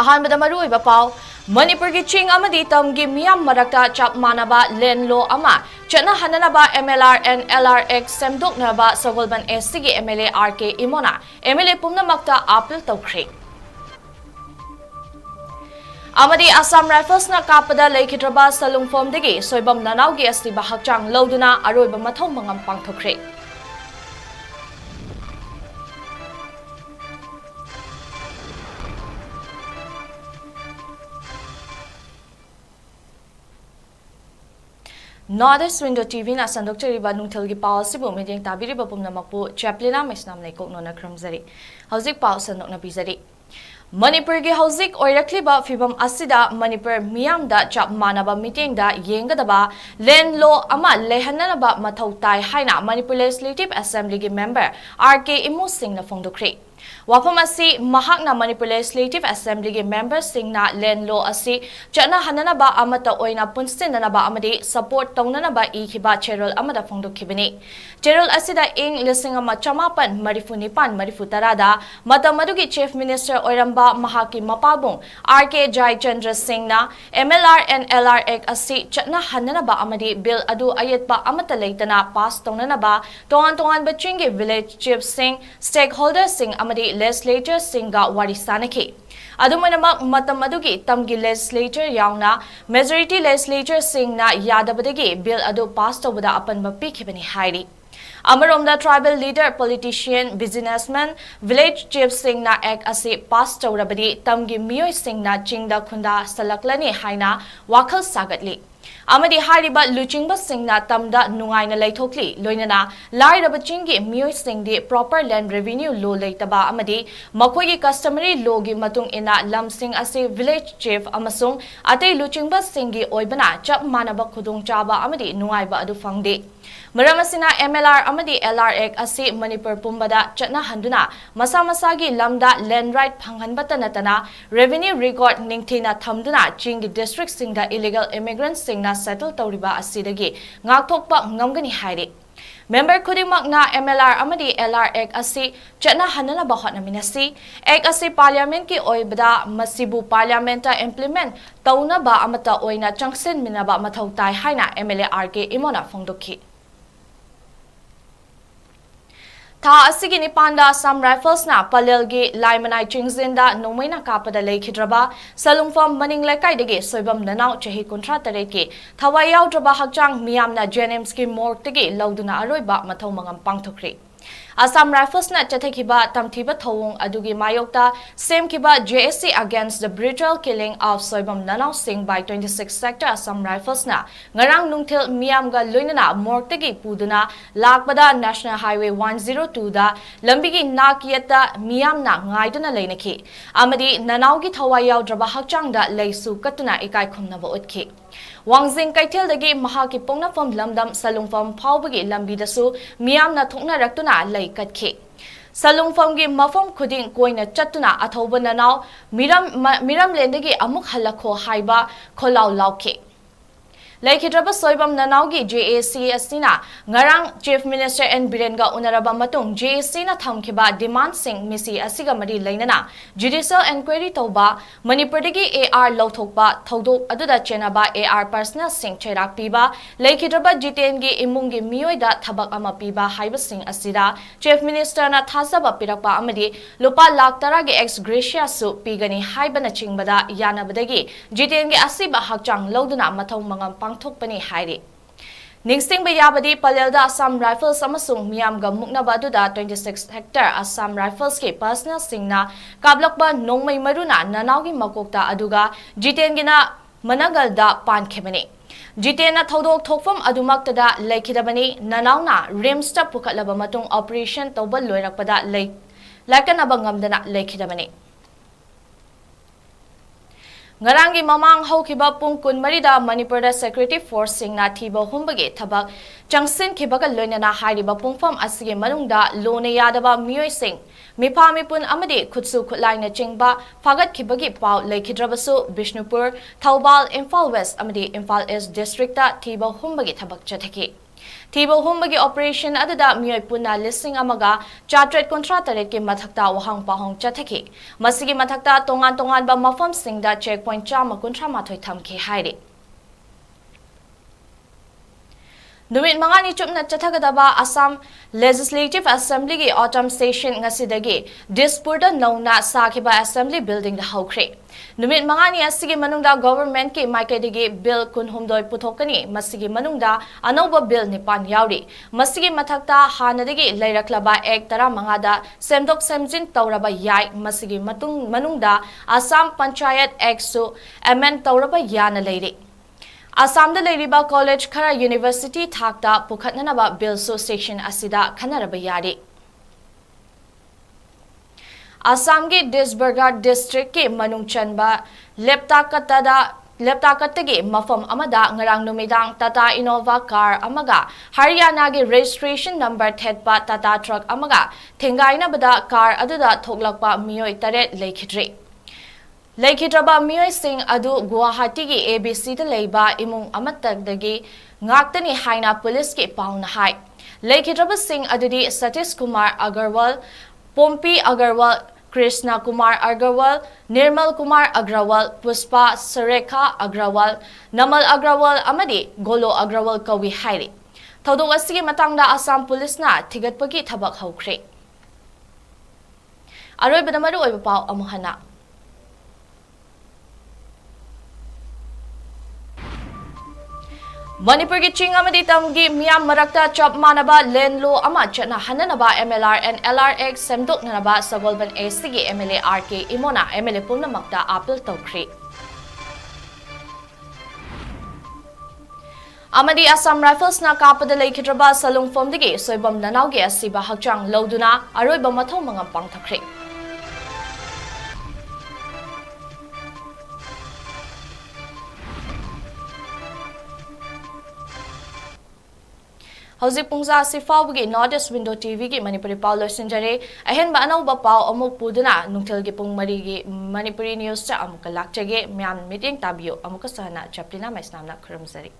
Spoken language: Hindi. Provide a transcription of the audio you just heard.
अहानबदा मरुओइबा पाव मणिपुर की चिंग अमदी तमगी मियाम मरक्ता चप मानबा लेन लो अमा चना हननबा MLR and LRX सेमदोकनबा सगोलबन SC की MLA 𝐂𝐲𝐸 MLA पुमनमक्ता अपील तौख्रे अमदी असम राइफल्स ना कापदा लेखिद्रबा सलुंगफोमदगी सोइबम ननावगी अस्तिबा हक्चांग लौदुना अरोइबा मथौ मंगम पांगथोख्रे नॉर्थ विंडो टीवी ना संदोक्चरिबा नुंथलगी पाव सिबु मिडिंग ताबिरिबा पुमनमकपु चैप्लिना मैस्नाम नै कोकनोना ख्रमजरी हौजिक पाव संदोकना बिजरी मणिपुर की हौजिक ओइरक्लिबा फिबम असिदा मणिपुर मियामदा चप मानबा मीटिंगदा येंगदबा लेन लो अमा लेहननबा मथौ ताई हाइना मणिपुर लेजिस्लेटिव असेंबली की मेंबर 𝐂𝐲𝐸 सिंह ना फोंदोख्रे वाफम असी महाकना मणिपुर लेजिस्लेटिव असेंबली के मेंबर सिंगना लेन लो असी चना हननबा अमता ओइना पुनसिननबा अमदि सपोर्ट तौननबा इखिबा चेरोल अमदा फोंदोखिबनी चेरोल असिदा इंग लिसिंग अमा चमापन मरिफुनिपान मरिफुतरादा मतम मदुगी चीफ मिनिस्टर ओइरंबा महाकी मपाबुंग 𝐅𝐾_ꯖꯥꯏꯆꯟꯗ꯭ꯔ MLR and LRX असी चना हननबा अमदि बिल अदु अयतबा अमता लेतना पास तौननबा तोंगान तोंगान बचिंग विलेज चीफ सिंह स्टेक होल्डर सिंह अमदि लेजिस्लेटर सिंगा वारी सानखी अदुमनमक मतम अदुगी तमगी लेजिस्लेटर यावना मेजॉरिटी लेजिस्लेटर सिंगना यादबदगी बिल अदु पास तौबदा अपनबा पिखिबनी हाइरी अमरोमदा tribal leader politician businessman village chief सिंगना एक्ट असे पास तौरबदी तमगी मियोय सिंगना चिंगदा खुंदा सलकलनी हाइना वाखल सागतली अमदी हारिबा लुचिंगबा सिंगना तमदा नुंगाइना लैथोकली लोइनना लाइरबा चिंगी मियोय सिंगदी प्रॉपर लैंड रेवेन्यू लो लेतबा अमदी मखोगी कस्टमरी लोगी मतुंग इना लमसिंग असे विलेज चीफ अमसुंग अतै लुचिंगबा सिंगी ओइबना चप मानबा खुदुंग चाबा अमदी नुंगाइबा अदु फंगदे मरमसिना MLR अमदी LRX असे मणिपुर पुंबदा चना हंदुना मसा मसागी लमदा लैंड राइट फंगहनबता नतना रेवेन्यू रिकॉर्ड निंगथेना थमदुना चिंगी डिस्ट्रिक्ट सिंगदा इलीगल इमिग्रेंट सिंगना सेटल तौरिबा असिदगी ngakthokpa ngamgani haire member khudimakna MLR amadi LRX asi chana hanana hotnaminasi ek asi parliament ki oibada masibu parliament ta implement tauna ba amata oina changsen minaba mathau tai haina MLA 𝐂𝐲𝐸 na phongdokhi था असिगी निपांदा असम राइफल्स ना पलेलगी लाइमनाई चिंगजिंदा नोमैना कापदा लेखिद्रबा सलुंगफम मनिंग लेकाइदगी सोइबम ननाव चही 38 की थवाई याउद्रबा हक्चांग मियामना जेनेम्स की मोर्टगी लौदुना अरोइबा मथौ मंगम पांगथोख्रे असम राइफल्स ना चथेखिबा तमथिबा थौंग अदुगी मायोक्ता सेमखिबा JSC against the brutal killing of Soibam Nanao Singh by 26 sector Assam Rifles ना ngarang nungthil मियामगा लोइनना मोर्टगी पुदुना लाकबदा नेशनल हाईवे 102 दा लंबिगी नाकियता मियामना ngaiduna लेनखि अमदी ननावगी थवाई याउद्रबा हक्चांगदा लेसु कतुना इकाई खुमनबा उतखि वांगजिंग कैथेलदगी महाकी पोंगनाफम लमदम सलुंगफम फावबगी लंबीदसु मियामना थोकनारक्तुना लई कटखि सलुंगफम की मफम खुदिंग कोइना चत्तुना अथौबा ननाव मिरम लेंदगी अमुक हलखो हाइबा खोलाव लाउखि लेखिद्रबा सोइबम ननावगी JAC असिना ngarang चीफ मिनिस्टर एन बिरेनगा उनरबा मतुंग JAC ना थमखिबा डिमांड सिंग मिसी असिगा मरी लेनना जुडिशियल इंक्वायरी तौबा मणिपुरदगी AR लौथोकबा थौदोक अदुदा चेनाबा AR पर्सनल सिंग चेराक पीबा लेखिद्रबा जितेनगी इमुंगी मियोयदा थबक अमा पीबा हाइबा सिंग असिदा चीफ मिनिस्टर ना थासबा पिरकबा अमदी लुपा लाख तरागी एक्स ग्रेशिया सु पीगनी हाइबना चिंगबदा यानबदगी जितेनगी असिबा हक्चांग लौदुना मथौ मंगम पांगथोकपनी हाइरे निंगसिंग याबदी पलेलदा असम राइफल्स अमसुंग मियामगा मुक्नबा दुदा 26 हेक्टर असम राइफल्स के पर्सनल सिंगना काबलकबा नोंगमै मरुना ननावगी मकोकता अदुगा जितेनगिना मनगलदा पानखेबनी जितेना थौदोक थोकफम अदुमक्तदा लेखिदबनी ननावना रिम्सता पुखतलबा मतुंग ऑपरेशन तौबा लोइरकपदा लाइकनबा ngamdana लेखिदबनी ngaranggi mamang haukiba pung kun marida manipurda security force singna thiba humbagi thabak changsin khibaga loinana hairiba pungfam asigi manungda lone yadaba miyoi sing mipa mipun amadi khutsu khutlaina chingba fagat khibagi paw lekhidrabasu Bishnupur Thoubal Imphal West amadi Imphal East district ta thiba humbagi thabak chathaki Thiba humbagi operation aduda mioi punna listing amaga chartret contrataret ki mathakta wahang pahong chathaki. Masigi mathakta tongan ba mafam singda checkpoint chama kuntra mathoi thamki hairi. Numit mangani chupna chathagadaba Assam Legislative Assembly gi autumn session ngasidagi Dispurda nauna sakhiba assembly building da haukre. Numit mangani asigi manungda government ki maikaidagi bill kunhumdoi puthokani masigi manungda anauba bill nipan yauri. Masigi mathakta hanadagi lairaklaba ek tara mangada semdok semjin tauraba yai masigi manungda Assam Panchayat Act su amend tauraba yana leiri. Assam da leiriba college khara university thakta pukhatnanaba bill so section asida khanaraba yari. Assam ki Disburgad district ki manungchanba leptakatagi mafam amada ngarang numidang Tata Innova car amaga Haryana gi registration number thetpa Tata truck amaga thengaina bada car aduda thoklakpa mioi taret leikhidri. Leikidraba mioi sing adu Guwahati gi ABC da leiba imung amatagdagi ngaktani haina police ki pauna hai. Leikidraba sing adudi Satish Kumar Agarwal, Pompi Agarwal, Krishna Kumar Agarwal, Nirmal Kumar Agrawal, Puspa Sarekha Agrawal, Namal Agrawal amadi Golo Agrawal kawi hairi. Thodong asigi matangda Assam police na thigatpagi thabak haukre. Aroy badamaru oiba pau amuhana. Manipur ki ching amadi tamgi miyam marakta chop manaba len law ama chana hananaba MLR and LRX semdok nanaba Sagolban ACG MLA 𝐂𝐾𝐲𝐬 MLA pumnamakta appeal tawkhri. Amadi Assam Rifles na kapada leikidraba salungfomdagi soibam nanawgi asiba hakchang loduna aroiba mathau mangam pangthakri. Hauzik pungza si fawgi Northeast Window TV ki Manipuri Pau loisinjare ahen ba anauba pau amuk puduna nungthel gi pung mari gi Manipuri News cha amuk lakchage myam meeting tabiyo amuk sahana CHAPLINA MAISNAM na khuramzari.